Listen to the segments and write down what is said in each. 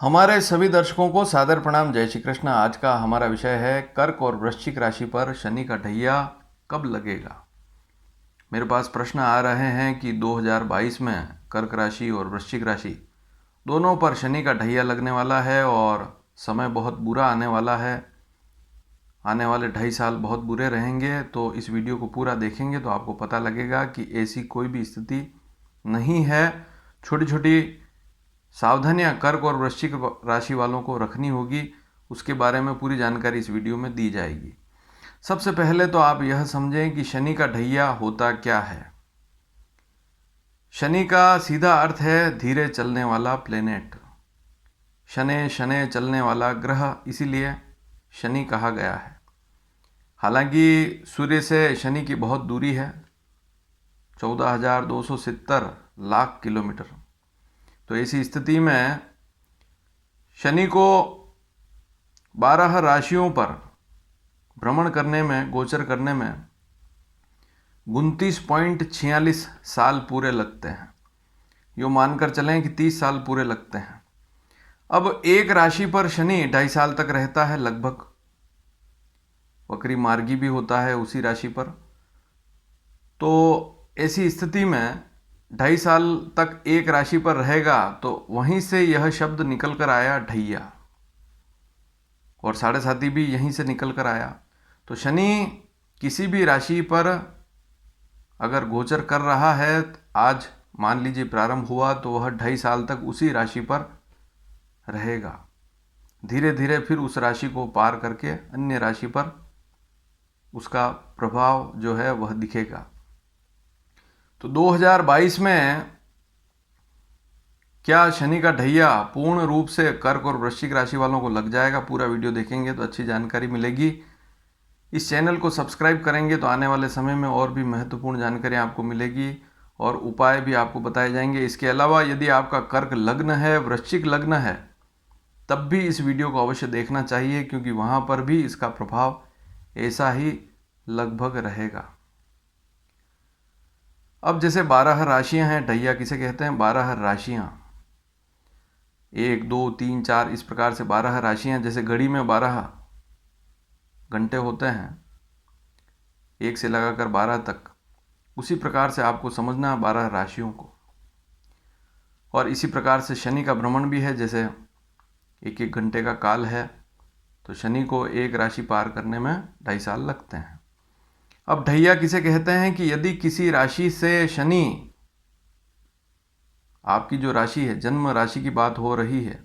हमारे सभी दर्शकों को सादर प्रणाम। जय श्री कृष्ण। आज का हमारा विषय है कर्क और वृश्चिक राशि पर शनि का ढैया कब लगेगा। मेरे पास प्रश्न आ रहे हैं कि 2022 में कर्क राशि और वृश्चिक राशि दोनों पर शनि का ढैया लगने वाला है और समय बहुत बुरा आने वाला है। आने वाले 2.5 साल बहुत बुरे रहेंगे। तो इस वीडियो को पूरा देखेंगे तो आपको पता लगेगा कि ऐसी कोई भी स्थिति नहीं है। छोटी छोटी सावधानियां कर्क और वृश्चिक राशि वालों को रखनी होगी, उसके बारे में पूरी जानकारी इस वीडियो में दी जाएगी। सबसे पहले तो आप यह समझें कि शनि का ढैया होता क्या है। शनि का सीधा अर्थ है धीरे चलने वाला प्लेनेट, शनै शनै चलने वाला ग्रह, इसीलिए शनि कहा गया है। हालांकि सूर्य से शनि की बहुत दूरी है, 14,270 लाख किलोमीटर। तो ऐसी स्थिति में शनि को 12 राशियों पर भ्रमण करने में, गोचर करने में 29.46 साल पूरे लगते हैं। यो मानकर चलें कि 30 साल पूरे लगते हैं। अब एक राशि पर शनि 2.5 साल तक रहता है लगभग। वक्री मार्गी भी होता है उसी राशि पर। तो ऐसी स्थिति में 2.5 साल तक एक राशि पर रहेगा, तो वहीं से यह शब्द निकल कर आया ढैया, और साढ़े साथी भी यहीं से निकल कर आया। तो शनि किसी भी राशि पर अगर गोचर कर रहा है, आज मान लीजिए प्रारंभ हुआ, तो वह 2.5 साल तक उसी राशि पर रहेगा। धीरे धीरे फिर उस राशि को पार करके अन्य राशि पर उसका प्रभाव जो है वह दिखेगा। तो 2022 में क्या शनि का ढैया पूर्ण रूप से कर्क और वृश्चिक राशि वालों को लग जाएगा? पूरा वीडियो देखेंगे तो अच्छी जानकारी मिलेगी। इस चैनल को सब्सक्राइब करेंगे तो आने वाले समय में और भी महत्वपूर्ण जानकारी आपको मिलेगी और उपाय भी आपको बताए जाएंगे। इसके अलावा यदि आपका कर्क लग्न है, वृश्चिक लग्न है, तब भी इस वीडियो को अवश्य देखना चाहिए, क्योंकि वहाँ पर भी इसका प्रभाव ऐसा ही लगभग रहेगा। अब जैसे 12 राशियां हैं, ढैया किसे कहते हैं? 12 राशियां, 1 2 3 4 इस प्रकार से 12 राशियां। जैसे घड़ी में 12 घंटे होते हैं, 1 से लगाकर 12 तक, उसी प्रकार से आपको समझना 12 राशियों को। और इसी प्रकार से शनि का भ्रमण भी है, जैसे 1 घंटे का काल है, तो शनि को एक राशि पार करने में 2.5 साल लगते हैं। अब ढैया किसे कहते हैं कि यदि किसी राशि से शनि, आपकी जो राशि है, जन्म राशि की बात हो रही है,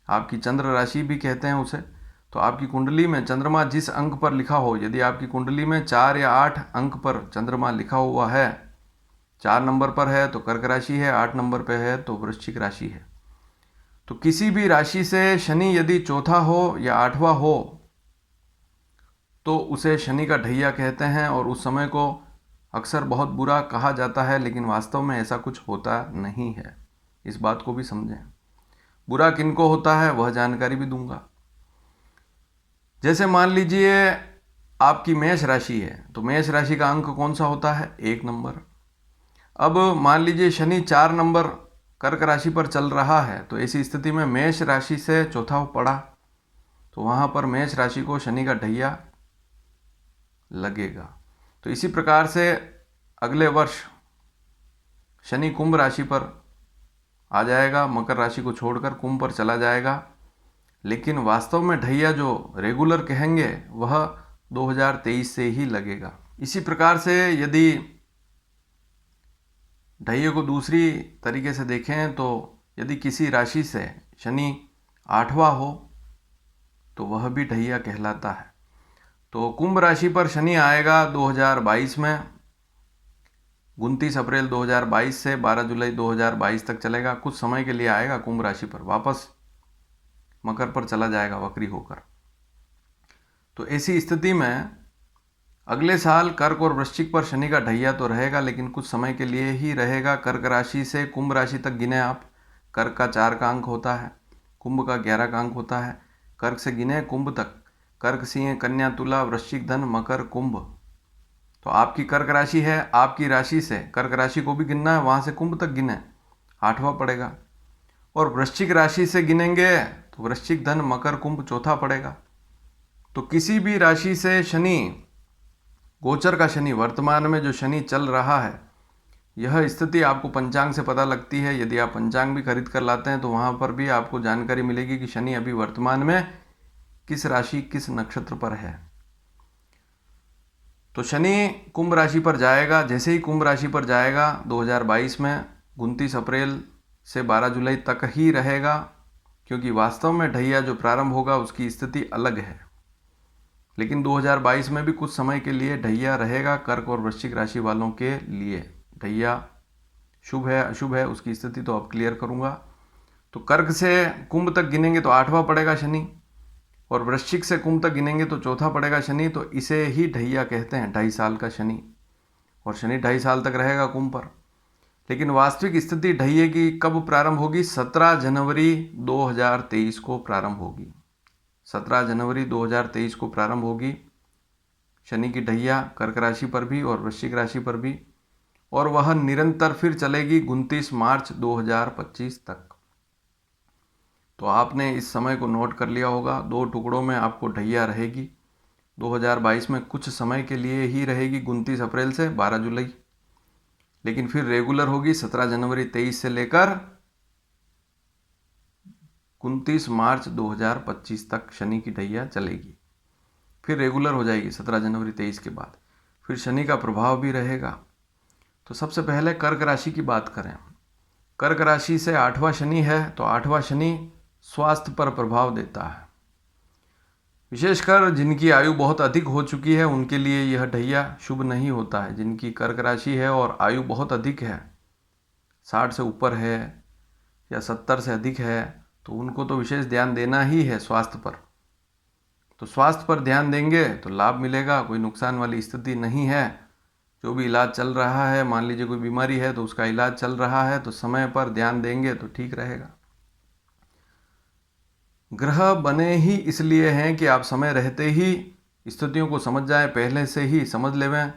आपकी चंद्र राशि भी कहते हैं उसे, तो आपकी कुंडली में चंद्रमा जिस अंक पर लिखा हो, यदि आपकी कुंडली में 4 या 8 अंक पर चंद्रमा लिखा हुआ है, 4 नंबर पर है तो कर्क राशि है, 8 नंबर पर है तो वृश्चिक राशि है। तो किसी भी राशि से शनि यदि चौथा हो या 8वां हो, तो उसे शनि का ढैया कहते हैं। और उस समय को अक्सर बहुत बुरा कहा जाता है, लेकिन वास्तव में ऐसा कुछ होता नहीं है। इस बात को भी समझें। बुरा किनको होता है वह जानकारी भी दूंगा। जैसे मान लीजिए आपकी मेष राशि है, तो मेष राशि का अंक कौन सा होता है? 1 नंबर। अब मान लीजिए शनि 4 नंबर कर्क राशि पर चल रहा है, तो ऐसी स्थिति में मेष राशि से चौथा पड़ा, तो वहाँ पर मेष राशि को शनि का ढैया लगेगा। तो इसी प्रकार से अगले वर्ष शनि कुंभ राशि पर आ जाएगा, मकर राशि को छोड़कर कुंभ पर चला जाएगा। लेकिन वास्तव में ढैया जो रेगुलर कहेंगे वह 2023 से ही लगेगा। इसी प्रकार से यदि ढैये को दूसरी तरीके से देखें, तो यदि किसी राशि से शनि 8वां हो तो वह भी ढैया कहलाता है। तो कुंभ राशि पर शनि आएगा 2022 में, 29 अप्रैल 2022 से 12 जुलाई 2022 तक चलेगा। कुछ समय के लिए आएगा कुंभ राशि पर, वापस मकर पर चला जाएगा वक्री होकर। तो ऐसी स्थिति में अगले साल कर्क और वृश्चिक पर शनि का ढैया तो रहेगा, लेकिन कुछ समय के लिए ही रहेगा। कर्क राशि से कुंभ राशि तक गिने आप, कर्क का 4 का अंक होता है, कुंभ का 11 का अंक होता है। कर्क से गिने कुंभ तक, कर्क, सिंह, कन्या, तुला, वृश्चिक, धन, मकर, कुंभ। तो आपकी कर्क राशि है, आपकी राशि से कर्क राशि को भी गिनना है, वहाँ से कुंभ तक गिने, 8वां पड़ेगा। और वृश्चिक राशि से गिनेंगे तो वृश्चिक, धन, मकर, कुंभ चौथा पड़ेगा। तो किसी भी राशि से शनि, गोचर का शनि, वर्तमान में जो शनि चल रहा है, यह स्थिति आपको पंचांग से पता लगती है। यदि आप पंचांग भी खरीद कर लाते हैं तो वहाँ पर भी आपको जानकारी मिलेगी कि शनि अभी वर्तमान में किस राशि, किस नक्षत्र पर है। तो शनि कुंभ राशि पर जाएगा। जैसे ही कुंभ राशि पर जाएगा 2022 में 29 अप्रैल से 12 जुलाई तक ही रहेगा, क्योंकि वास्तव में ढैया जो प्रारंभ होगा उसकी स्थिति अलग है। लेकिन 2022 में भी कुछ समय के लिए ढैया रहेगा कर्क और वृश्चिक राशि वालों के लिए। ढैया शुभ है अशुभ है उसकी स्थिति तो अब क्लियर करूंगा। तो कर्क से कुंभ तक गिनेंगे तो 8वां पड़ेगा शनि, और वृश्चिक से कुंभ तक गिनेंगे तो चौथा पड़ेगा शनि। तो इसे ही ढैया कहते हैं, 2.5 साल का शनि। और शनि 2.5 साल तक रहेगा कुंभ पर। लेकिन वास्तविक स्थिति ढैये की कब प्रारंभ होगी? 17 जनवरी 2023 को प्रारंभ होगी। 17 जनवरी 2023 को प्रारंभ होगी शनि की ढैया, कर्क राशि पर भी और वृश्चिक राशि पर भी, और वह निरंतर फिर चलेगी 29 मार्च 2025 तक। तो आपने इस समय को नोट कर लिया होगा। 2 टुकड़ों में आपको ढैया रहेगी। 2022 में कुछ समय के लिए ही रहेगी, 29 अप्रैल से 12 जुलाई, लेकिन फिर रेगुलर होगी 17 जनवरी 23 से लेकर 29 मार्च 2025 तक शनि की ढैया चलेगी। फिर रेगुलर हो जाएगी 17 जनवरी 23 के बाद। फिर शनि का प्रभाव भी रहेगा। तो सबसे पहले कर्क राशि की बात करें। कर्क राशि से 8वां शनि है, तो 8वां शनि स्वास्थ्य पर प्रभाव देता है। विशेषकर जिनकी आयु बहुत अधिक हो चुकी है उनके लिए यह ढैया शुभ नहीं होता है। जिनकी कर्क राशि है और आयु बहुत अधिक है, 60 से ऊपर है या 70 से अधिक है, तो उनको तो विशेष ध्यान देना ही है स्वास्थ्य पर। तो स्वास्थ्य पर ध्यान देंगे तो लाभ मिलेगा, कोई नुकसान वाली स्थिति नहीं है। जो भी इलाज चल रहा है, मान लीजिए कोई बीमारी है तो उसका इलाज चल रहा है, तो समय पर ध्यान देंगे तो ठीक रहेगा। ग्रह बने ही इसलिए हैं कि आप समय रहते ही स्थितियों को समझ जाएं, पहले से ही समझ लेवें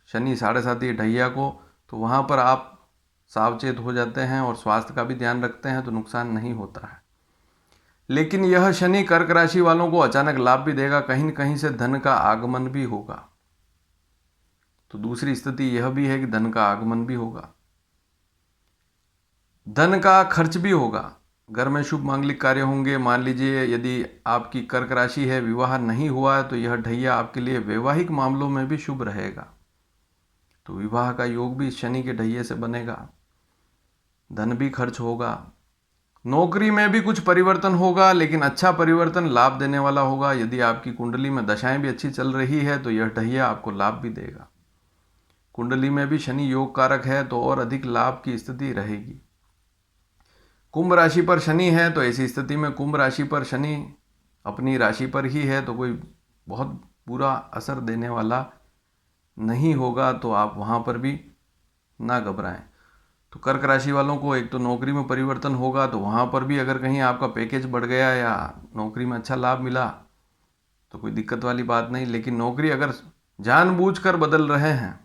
शनि 7.5 ढैया को, तो वहाँ पर आप सावचेत हो जाते हैं और स्वास्थ्य का भी ध्यान रखते हैं तो नुकसान नहीं होता है। लेकिन यह शनि कर्क राशि वालों को अचानक लाभ भी देगा, कहीं न कहीं से धन का आगमन भी होगा। तो दूसरी स्थिति यह भी है कि धन का आगमन भी होगा, धन का खर्च भी होगा। घर में शुभ मांगलिक कार्य होंगे। मान लीजिए यदि आपकी कर्क राशि है, विवाह नहीं हुआ है, तो यह ढैया आपके लिए वैवाहिक मामलों में भी शुभ रहेगा। तो विवाह का योग भी शनि के ढैये से बनेगा। धन भी खर्च होगा। नौकरी में भी कुछ परिवर्तन होगा, लेकिन अच्छा परिवर्तन, लाभ देने वाला होगा। यदि आपकी कुंडली में दशाएं भी अच्छी चल रही है तो यह ढैया आपको लाभ भी देगा। कुंडली में भी शनि योग कारक है तो और अधिक लाभ की स्थिति रहेगी। कुंभ राशि पर शनि है, तो ऐसी स्थिति में कुंभ राशि पर शनि अपनी राशि पर ही है तो कोई बहुत बुरा असर देने वाला नहीं होगा। तो आप वहाँ पर भी ना घबराएं। तो कर्क राशि वालों को एक तो नौकरी में परिवर्तन होगा, तो वहाँ पर भी अगर कहीं आपका पैकेज बढ़ गया या नौकरी में अच्छा लाभ मिला तो कोई दिक्कत वाली बात नहीं। लेकिन नौकरी अगर जानबूझकर बदल रहे हैं,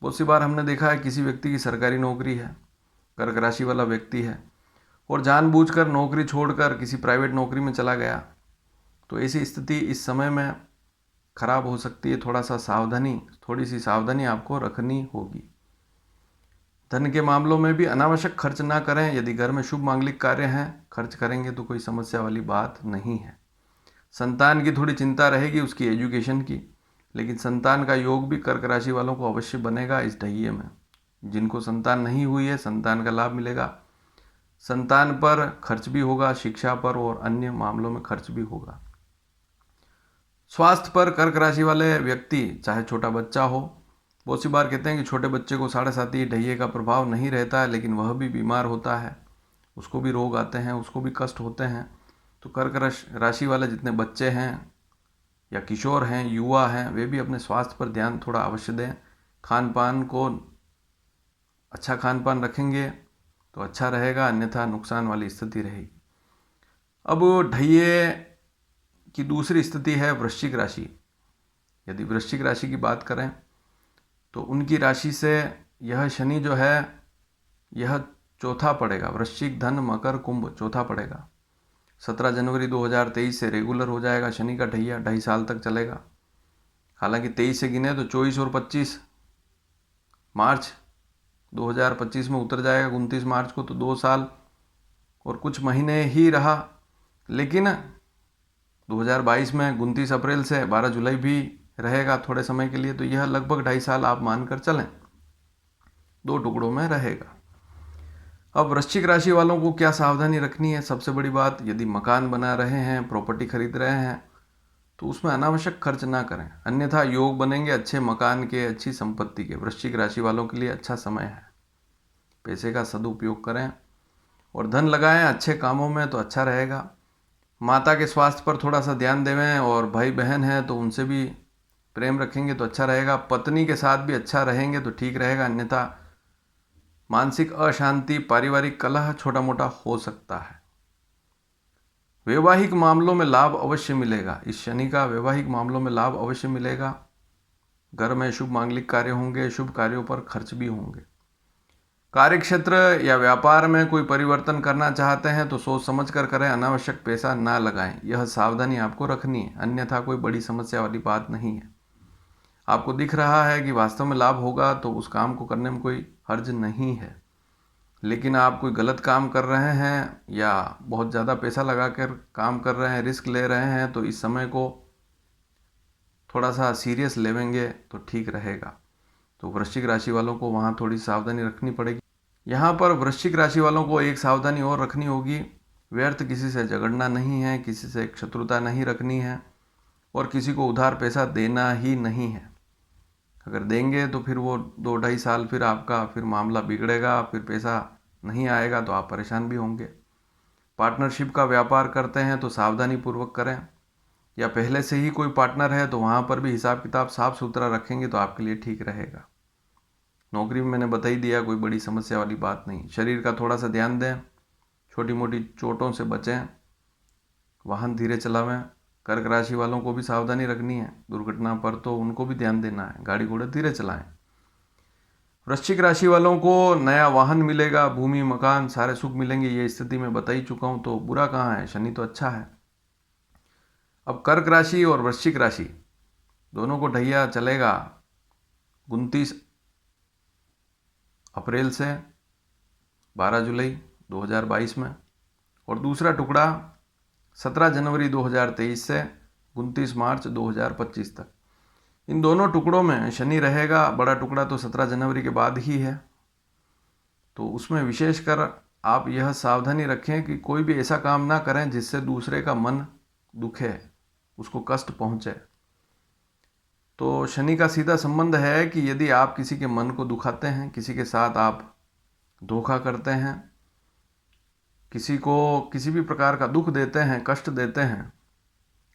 बहुत सी बार हमने देखा है किसी व्यक्ति की सरकारी नौकरी है, कर्क राशि वाला व्यक्ति है, और जानबूझकर नौकरी छोड़कर किसी प्राइवेट नौकरी में चला गया, तो ऐसी स्थिति इस समय में खराब हो सकती है। थोड़ी सी सावधानी आपको रखनी होगी। धन के मामलों में भी अनावश्यक खर्च ना करें। यदि घर में शुभ मांगलिक कार्य हैं, खर्च करेंगे तो कोई समस्या वाली बात नहीं है। संतान की थोड़ी चिंता रहेगी, उसकी एजुकेशन की, लेकिन संतान का योग भी कर्क राशि वालों को अवश्य बनेगा इस ढैये में। जिनको संतान नहीं हुई है, संतान का लाभ मिलेगा। संतान पर खर्च भी होगा, शिक्षा पर और अन्य मामलों में खर्च भी होगा। स्वास्थ्य पर कर्क राशि वाले व्यक्ति, चाहे छोटा बच्चा हो, बहुत सी बार कहते हैं कि छोटे बच्चे को 7.5 ढैये का प्रभाव नहीं रहता है, लेकिन वह भी बीमार होता है, उसको भी रोग आते हैं, उसको भी कष्ट होते हैं। तो कर्क राशि वाले जितने बच्चे हैं या किशोर हैं, युवा हैं, वे भी अपने स्वास्थ्य पर ध्यान थोड़ा अवश्य दें। खान पान को अच्छा खान पान रखेंगे तो अच्छा रहेगा, अन्यथा नुकसान वाली स्थिति रहेगी। अब ढैये की दूसरी स्थिति है वृश्चिक राशि। यदि वृश्चिक राशि की बात करें तो उनकी राशि से यह शनि जो है, यह चौथा पड़ेगा। वृश्चिक, धन, मकर, कुंभ चौथा पड़ेगा। 17 जनवरी 2023 से रेगुलर हो जाएगा शनि का ढैया, 2.5 साल तक चलेगा। हालांकि 23 से गिने तो 24 और 25 मार्च 2025 में उतर जाएगा 29 मार्च को, तो 2 साल और कुछ महीने ही रहा। लेकिन 2022 में 29 अप्रैल से 12 जुलाई भी रहेगा थोड़े समय के लिए, तो यह लगभग 2.5 साल आप मानकर चलें, 2 टुकड़ों में रहेगा। अब वृश्चिक राशि वालों को क्या सावधानी रखनी है? सबसे बड़ी बात, यदि मकान बना रहे हैं, प्रॉपर्टी खरीद रहे हैं, तो उसमें अनावश्यक खर्च ना करें, अन्यथा योग बनेंगे अच्छे मकान के, अच्छी संपत्ति के। वृश्चिक राशि वालों के लिए अच्छा समय है, पैसे का सदुपयोग करें और धन लगाएं अच्छे कामों में, तो अच्छा रहेगा। माता के स्वास्थ्य पर थोड़ा सा ध्यान देवें, और भाई बहन हैं तो उनसे भी प्रेम रखेंगे तो अच्छा रहेगा। पत्नी के साथ भी अच्छा रहेंगे तो ठीक रहेगा, अन्यथा मानसिक अशांति, पारिवारिक कलह छोटा मोटा हो सकता है। वैवाहिक मामलों में लाभ अवश्य मिलेगा, इस शनि का वैवाहिक मामलों में लाभ अवश्य मिलेगा। घर में शुभ मांगलिक कार्य होंगे, शुभ कार्यों पर खर्च भी होंगे। कार्यक्षेत्र या व्यापार में कोई परिवर्तन करना चाहते हैं तो सोच समझ कर करें, अनावश्यक पैसा ना लगाएं, यह सावधानी आपको रखनी है, अन्यथा कोई बड़ी समस्या वाली बात नहीं है। आपको दिख रहा है कि वास्तव में लाभ होगा तो उस काम को करने में कोई हर्ज नहीं है। लेकिन आप कोई गलत काम कर रहे हैं या बहुत ज़्यादा पैसा लगा कर काम कर रहे हैं, रिस्क ले रहे हैं, तो इस समय को थोड़ा सा सीरियस लेवेंगे तो ठीक रहेगा। तो वृश्चिक राशि वालों को वहाँ थोड़ी सावधानी रखनी पड़ेगी। यहाँ पर वृश्चिक राशि वालों को एक सावधानी और रखनी होगी, व्यर्थ किसी से झगड़ना नहीं है, किसी से शत्रुता नहीं रखनी है, और किसी को उधार पैसा देना ही नहीं है। अगर देंगे तो फिर वो 2-2.5 साल फिर आपका फिर मामला बिगड़ेगा, फिर पैसा नहीं आएगा तो आप परेशान भी होंगे। पार्टनरशिप का व्यापार करते हैं तो सावधानी पूर्वक करें, या पहले से ही कोई पार्टनर है तो वहाँ पर भी हिसाब किताब साफ सुथरा रखेंगे तो आपके लिए ठीक रहेगा। नौकरी में मैंने बता ही दिया, कोई बड़ी समस्या वाली बात नहीं। शरीर का थोड़ा सा ध्यान दें, छोटी मोटी चोटों से बचें, वाहन धीरे चलावें। कर्क राशि वालों को भी सावधानी रखनी है, दुर्घटना पर तो उनको भी ध्यान देना है, गाड़ी घोड़े धीरे चलाएं। वृश्चिक राशि वालों को नया वाहन मिलेगा, भूमि मकान सारे सुख मिलेंगे, ये स्थिति मैं बता ही चुका हूँ, तो बुरा कहाँ है, शनि तो अच्छा है। अब कर्क राशि और वृश्चिक राशि दोनों को ढैया चलेगा 29 अप्रैल से 12 जुलाई 2022 में, और दूसरा टुकड़ा 17 जनवरी 2023 से 29 मार्च 2025 तक। इन दोनों टुकड़ों में शनि रहेगा। बड़ा टुकड़ा तो 17 जनवरी के बाद ही है, तो उसमें विशेषकर आप यह सावधानी रखें कि कोई भी ऐसा काम ना करें जिससे दूसरे का मन दुखे, उसको कष्ट पहुंचे। तो शनि का सीधा संबंध है कि यदि आप किसी के मन को दुखाते हैं, किसी के साथ आप धोखा करते हैं, किसी को किसी भी प्रकार का दुख देते हैं, कष्ट देते हैं,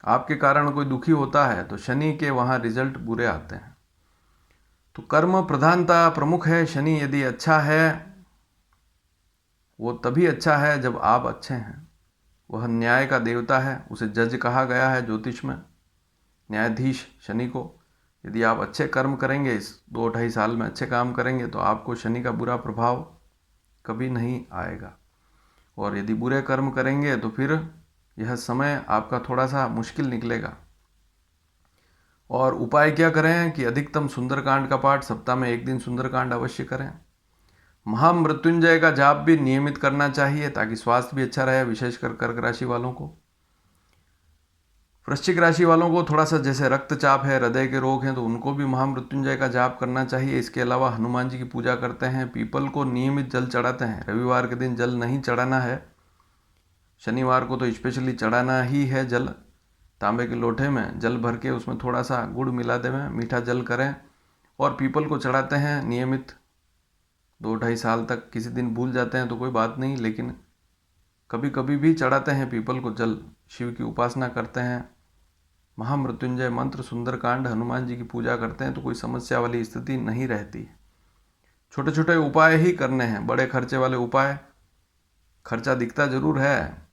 आपके कारण कोई दुखी होता है, तो शनि के वहाँ रिजल्ट बुरे आते हैं। तो कर्म प्रधानता प्रमुख है। शनि यदि अच्छा है, वो तभी अच्छा है जब आप अच्छे हैं। वह न्याय का देवता है, उसे जज कहा गया है ज्योतिष में, न्यायाधीश शनि को। यदि आप अच्छे कर्म करेंगे, इस 2-2.5 साल में अच्छे काम करेंगे, तो आपको शनि का बुरा प्रभाव कभी नहीं आएगा। और यदि बुरे कर्म करेंगे तो फिर यह समय आपका थोड़ा सा मुश्किल निकलेगा। और उपाय क्या करें कि अधिकतम सुंदरकांड का पाठ, सप्ताह में 1 दिन सुंदरकांड अवश्य करें। महामृत्युंजय का जाप भी नियमित करना चाहिए ताकि स्वास्थ्य भी अच्छा रहे, विशेषकर कर्क राशि वालों को। वृश्चिक राशि वालों को थोड़ा सा जैसे रक्तचाप है, हृदय के रोग हैं, तो उनको भी महामृत्युंजय का जाप करना चाहिए। इसके अलावा हनुमान जी की पूजा करते हैं, पीपल को नियमित जल चढ़ाते हैं। रविवार के दिन जल नहीं चढ़ाना है, शनिवार को तो स्पेशली चढ़ाना ही है जल। तांबे के लोटे में जल भर के उसमें थोड़ा सा गुड़ मिला देवें, मीठा जल करें, और पीपल को चढ़ाते हैं नियमित 2-2.5 साल तक। किसी दिन भूल जाते हैं तो कोई बात नहीं, लेकिन कभी कभी भी चढ़ाते हैं पीपल को जल। शिव की उपासना करते हैं, महामृत्युंजय मंत्र, सुंदरकांड, हनुमान जी की पूजा करते हैं, तो कोई समस्या वाली स्थिति नहीं रहती। छोटे छोटे उपाय ही करने हैं, बड़े खर्चे वाले उपाय, खर्चा दिखता जरूर है,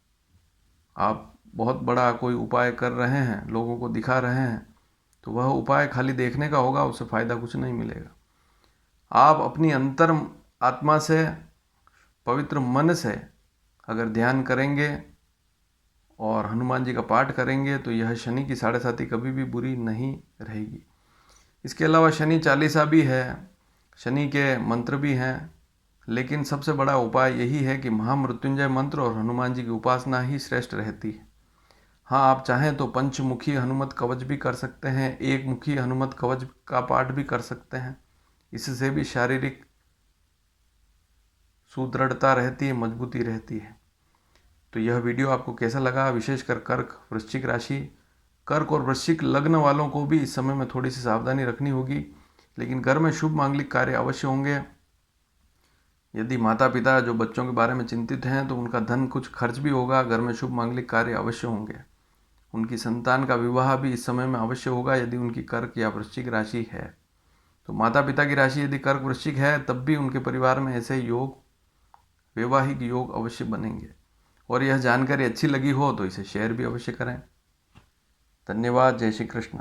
आप बहुत बड़ा कोई उपाय कर रहे हैं, लोगों को दिखा रहे हैं, तो वह उपाय खाली देखने का होगा, उससे फ़ायदा कुछ नहीं मिलेगा। आप अपनी अंतर आत्मा से पवित्र मन से अगर ध्यान करेंगे और हनुमान जी का पाठ करेंगे तो यह शनि की साढ़े साती कभी भी बुरी नहीं रहेगी। इसके अलावा शनि चालीसा भी है, शनि के मंत्र भी हैं, लेकिन सबसे बड़ा उपाय यही है कि महामृत्युंजय मंत्र और हनुमान जी की उपासना ही श्रेष्ठ रहती है। हाँ, आप चाहें तो पंचमुखी हनुमत कवच भी कर सकते हैं, एक मुखी हनुमत कवच का पाठ भी कर सकते हैं। इससे भी शारीरिक सुदृढ़ता रहती है, मजबूती रहती है। तो यह वीडियो आपको कैसा लगा? विशेषकर कर्क वृश्चिक राशि, कर्क और वृश्चिक लग्न वालों को भी इस समय में थोड़ी सी सावधानी रखनी होगी, लेकिन घर में शुभ मांगलिक कार्य अवश्य होंगे। यदि माता पिता जो बच्चों के बारे में चिंतित हैं तो उनका धन कुछ खर्च भी होगा, घर में शुभ मांगलिक कार्य अवश्य होंगे। उनकी संतान का विवाह भी इस समय में अवश्य होगा यदि उनकी कर्क या वृश्चिक राशि है। तो माता पिता की राशि यदि कर्क वृश्चिक है तब भी उनके परिवार में ऐसे योग, वैवाहिक योग अवश्य बनेंगे। और यह जानकारी अच्छी लगी हो तो इसे शेयर भी अवश्य करें। धन्यवाद। जय श्री कृष्ण।